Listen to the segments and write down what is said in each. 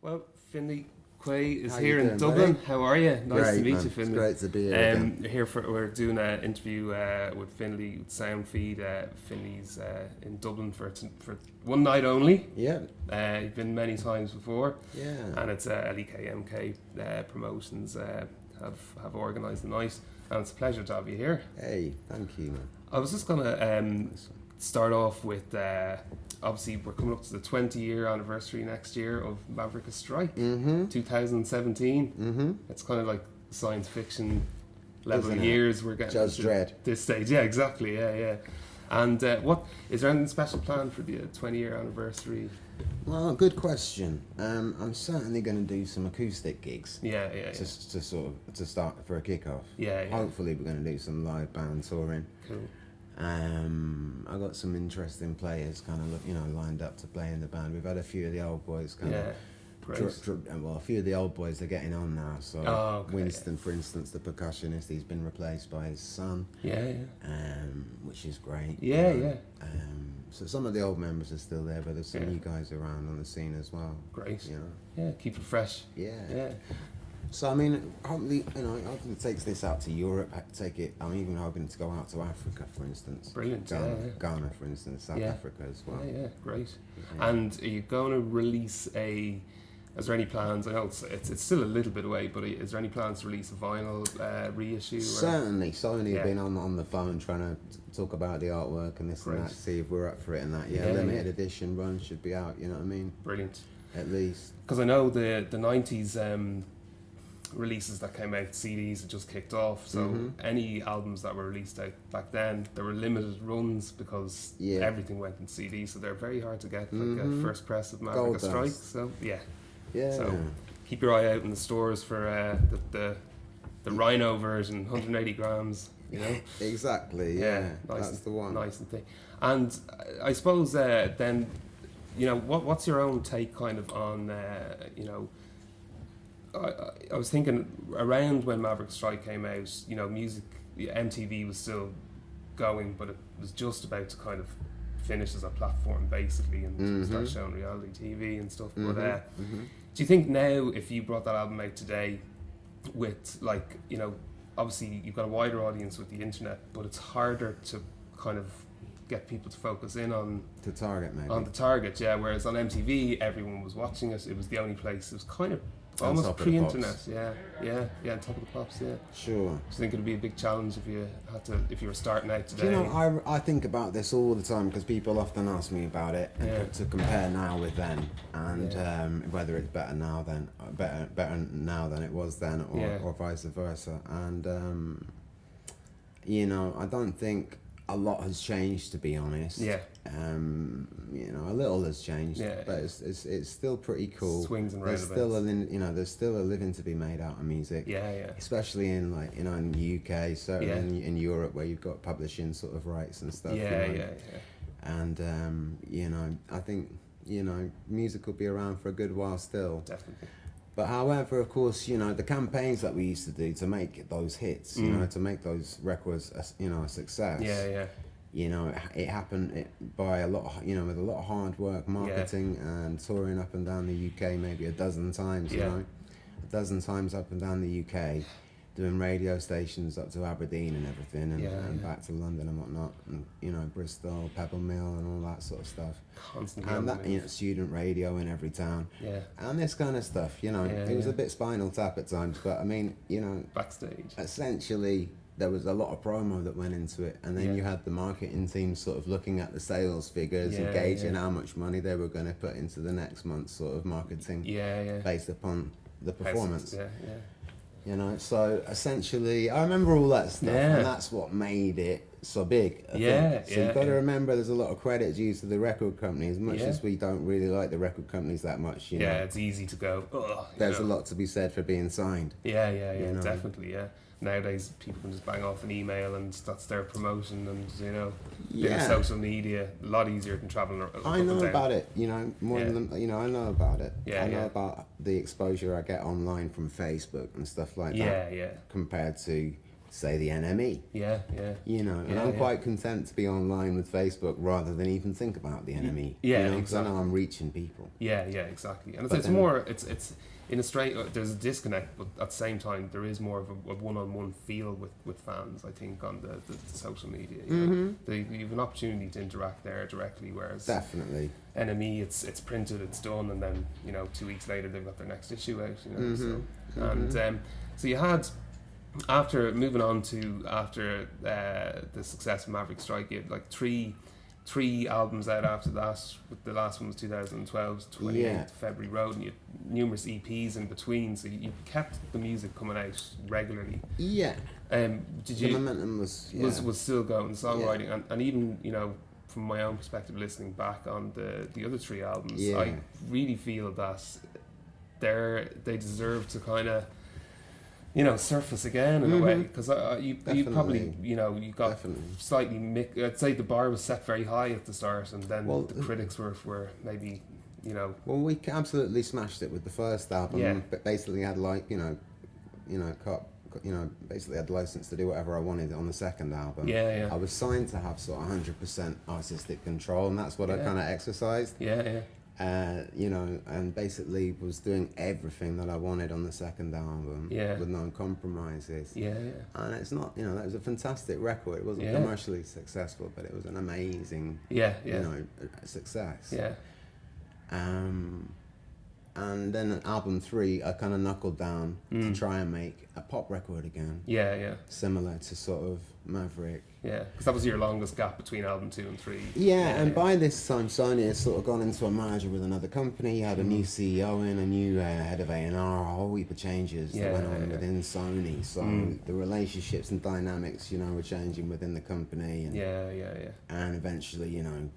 Well, Finley Quay is How here you in doing, Dublin. buddy? How are you? Nice Great, to meet man. you, Finley. It's great to be here again. We're doing an interview with Finley with Soundfeed. Finley's in Dublin for one night only. Yeah, You've been many times before, yeah. and it's LEKMK Promotions have organised the night, and it's a pleasure to have you here. Hey, thank you, man. I was just gonna start off with obviously we're coming up to the 20-year anniversary next year of Maverick Strike, 2017. Mm-hmm. It's kind of like science fiction level Isn't it? years we're getting Judge to Dredd. this stage. Yeah, exactly. Yeah. And what is there anything special planned for the 20-year anniversary? Well, good question. I'm certainly going to do some acoustic gigs. Yeah. Just to start for a kickoff. Yeah. Hopefully, we're going to do some live band touring. Cool. I got some interesting players kind of lined up to play in the band. We've had a few of the old boys kind of. Great. Well, a few of the old boys are getting on now. So okay. Winston, for instance, the percussionist, he's been replaced by his son. Yeah. Which is great. Yeah. So some of the old members are still there, but there's some Yeah. new guys around on the scene as well. Great. You know. Yeah, keep it fresh. Yeah. So I mean, hopefully it takes this out to Europe. I'm even hoping to go out to Africa, for instance. Brilliant. Ghana, for instance, South Africa as well. Yeah, great. Yeah. And are you going to release is there any plans? I know it's still a little bit away, but is there any plans to release a vinyl reissue? Certainly. Sony Yeah. have been on the phone trying to talk about the artwork and this Great. and that, see if we're up for it and that. Yeah, limited edition run should be out, you know what I mean? Brilliant. At least. Because I know the 90s releases that came out, CDs had just kicked off, so any albums that were released out back then, there were limited runs because everything went in CD, so they're very hard to get, like a first press of Maverick Strike. So Yeah. So keep your eye out in the stores for the Rhino version, 180 grams. You know. Exactly. Yeah. Nice, That's the one. Nice and thick. And I suppose then, you know, what's your own take kind of on you know. I was thinking around when Maverick Strike came out, you know, MTV was still going, but it was just about to kind of finish as a platform basically and start showing reality TV and stuff. But do you think now, if you brought that album out today with, like, you know, obviously you've got a wider audience with the internet, but it's harder to kind of get people to focus in on the target, maybe. On the target, yeah. Whereas on MTV, everyone was watching it. It was the only place. It was kind of almost top of the pre-internet. pops. Yeah, on top of the pops. Yeah. Sure. Do you think it'd be a big challenge if you were starting out today? Do you know, I think about this all the time because people often ask me about it to compare now with then, and whether it's better now than it was then, or vice versa. And you know, I don't think a lot has changed, to be honest. Yeah. You know, a little has changed, but it's still pretty cool. Swings and roundabouts. There's still a living to be made out of music. Yeah. Especially in, like, you know, in the UK, certainly in Europe, where you've got publishing sort of rights and stuff. Yeah. And you know, I think, you know, music will be around for a good while still. Definitely. But however, of course, you know, the campaigns that we used to do to make those hits, you know, to make those records, a success. Yeah. You know, it happened by a lot of, you know, with a lot of hard work, marketing and touring up and down the UK maybe a dozen times, you know, a dozen times up and down the UK, doing radio stations up to Aberdeen and everything, and back to London and whatnot, and, you know, Bristol, Pebble Mill and all that sort of stuff. Constantly. And that, you know, student radio in every town. Yeah. And this kind of stuff, you know. It was a bit Spinal Tap at times, but I mean, you know, backstage. Essentially, there was a lot of promo that went into it, and then you had the marketing team sort of looking at the sales figures and gauging how much money they were going to put into the next month's sort of marketing. Based upon the performance. Yeah. You know, so essentially, I remember all that stuff, and that's what made it so big. I think. So you've got to remember, there's a lot of credit due to the record company, as much as we don't really like the record companies that much. You know, it's easy to go. There's a lot to be said for being signed. Yeah, you know? Definitely. Yeah. Nowadays, people can just bang off an email, and that's their promotion, and, you know, social media, a lot easier than traveling. I know about it, you know, more than, you know, I know about it. I know about the exposure I get online from Facebook and stuff like that. Yeah. Compared to say the NME. Yeah, yeah. You know, and Yeah, I'm yeah. quite content to be online with Facebook rather than even think about the NME. Yeah, you know, 'cause exactly. I know I'm reaching people. Yeah, yeah, exactly. And But it's then- more, it's in a straight, there's a disconnect, but at the same time, there is more of a one-on-one feel with fans, I think, on the social media. You know? You have an opportunity to interact there directly, whereas Definitely. NME, it's printed, it's done, and then, you know, 2 weeks later, they've got their next issue out, you know, so. And so you had, after moving on to, after the success of Maverick Strike, you had like three albums out after that. With the last one was 2012's 28th February Road, and you had numerous EPs in between, so you kept the music coming out regularly. Yeah. Did The you momentum was was still going, songwriting, and even, you know, from my own perspective, listening back on the other 3 albums, I really feel that they deserve to kind of, you know, surface again in a way, because you probably, you know, you got slightly I'd say the bar was set very high at the start, and then the critics were maybe, you know. Well, we absolutely smashed it with the first album, but basically had like, basically had license to do whatever I wanted on the second album. Yeah. I was signed to have sort of 100% artistic control, and that's what I kind of exercised. Yeah. You know, and basically was doing everything that I wanted on the second album with no compromises. Yeah. And it's not, you know, that was a fantastic record. It wasn't commercially successful, but it was an amazing, you know, success. Yeah. And then album 3, I kind of knuckled down to try and make a pop record again. Yeah. Similar to sort of Maverick. Yeah, because that was your longest gap between album 2 and 3. And by this time, Sony had sort of gone into a merger with another company. You had a new CEO in, a new head of A&R, a whole heap of changes that went on within Sony. So the relationships and dynamics, you know, were changing within the company. And, and eventually, you know,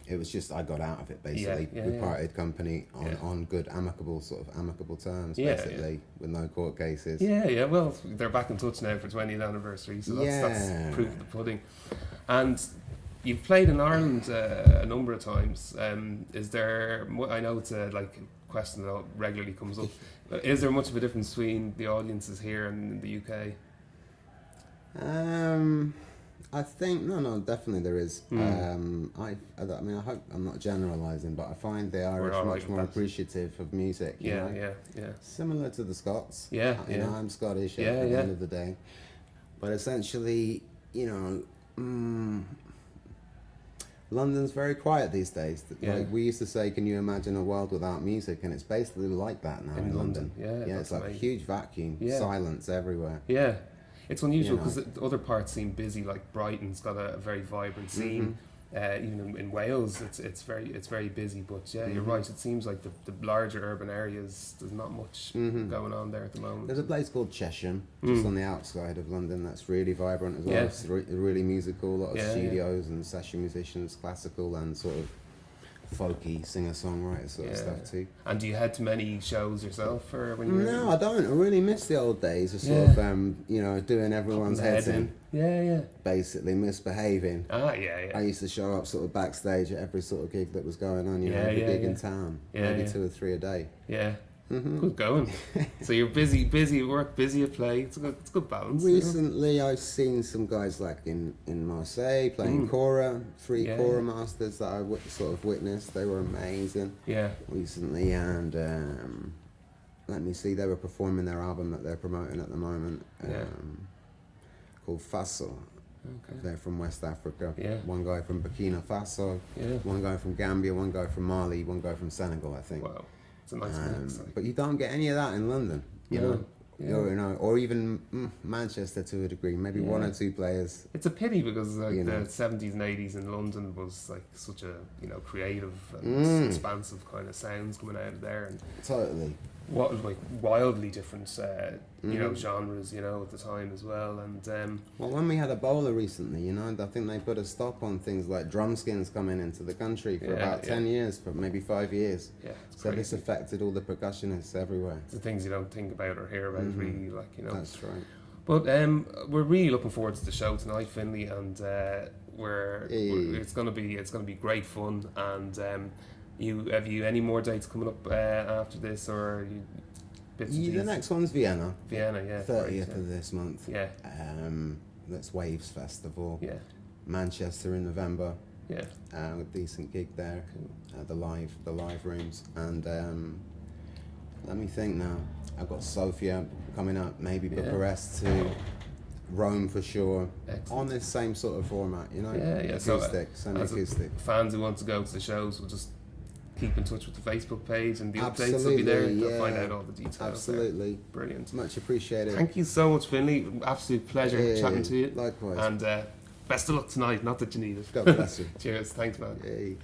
it was just, I got out of it basically. We parted company on good amicable terms, basically, with no court cases. Yeah, well, they're back in touch now for 20th anniversary, so that's proof of the pudding. And you've played in Ireland a number of times. Is there, I know it's a question that regularly comes up, is there much of a difference between the audiences here and in the UK? I think no, definitely there is. I mean, I hope I'm not generalising, but I find the Irish much more appreciative of music. You know? Similar to the Scots. You know, I'm Scottish at the end of the day, but essentially, you know, London's very quiet these days. Like we used to say, "Can you imagine a world without music?" And it's basically like that now in London. It's like a huge vacuum, silence everywhere. It's unusual because other parts seem busy. Like Brighton's got a very vibrant scene. Even in Wales, it's very busy. But you're right. It seems like the larger urban areas, there's not much going on there at the moment. There's a place called Chesham, just on the outside of London, that's really vibrant as well. It's really musical. A lot of studios and session musicians, classical and sort of folky singer-songwriter sort of stuff too. And do you head to many shows yourself, or when you? No, I don't. I really miss the old days of sort of you know, doing everyone's heads in. Basically misbehaving. I used to show up sort of backstage at every sort of gig that was going on. You know, every gig in town, maybe 2 or 3 a day. Good going. So you're busy at work, busy at play. It's a good balance. Recently, I've seen some guys like in Marseille playing Cora, 3 Cora masters that I sort of witnessed. They were amazing. Recently, and let me see, they were performing their album that they're promoting at the moment, called Faso. They're from West Africa. One guy from Burkina Faso, one guy from Gambia, one guy from Mali, one guy from Senegal, I think. Wow. It's a nice mix. But you don't get any of that in London, you know. You know, or even Manchester to a degree, maybe 1 or 2 players. It's a pity because the 70s and 80s in London was like such a, you know, creative and expansive kind of sounds coming out of there, and totally wildly different you know, genres, you know, at the time as well. And well, when we had Ebola recently, you know, I think they put a stop on things like drum skins coming into the country for about 10 years, for maybe 5 years. So this affected all the percussionists everywhere. The things you don't think about or hear about, really, like, you know. That's right. But we're really looking forward to the show tonight, Finlay, and it's gonna be great fun. And have you any more dates coming up after this, or bits and The pieces. next one's Vienna. Vienna, yeah. 30th right, of this month. yeah. That's Waves Festival. Yeah. Manchester in November. Yeah. A decent gig there. Cool. The live rooms. And let me think now. I've got Sofia coming up. Maybe Yeah. Bucharest to Rome for sure. Excellent. On this same sort of format, you know. Yeah, yeah. So, Acoustic, semi-acoustic. fans who want to go to the shows will just keep in touch with the Facebook page, and the updates will Absolutely, be there. They'll yeah. find out all the details. Absolutely. There. Brilliant. Much appreciated. Thank you so much, Finley. Absolute pleasure Yeah, chatting to you. likewise. And best of luck tonight. Not that you need it. God bless you. Cheers. Thanks, man. Yay.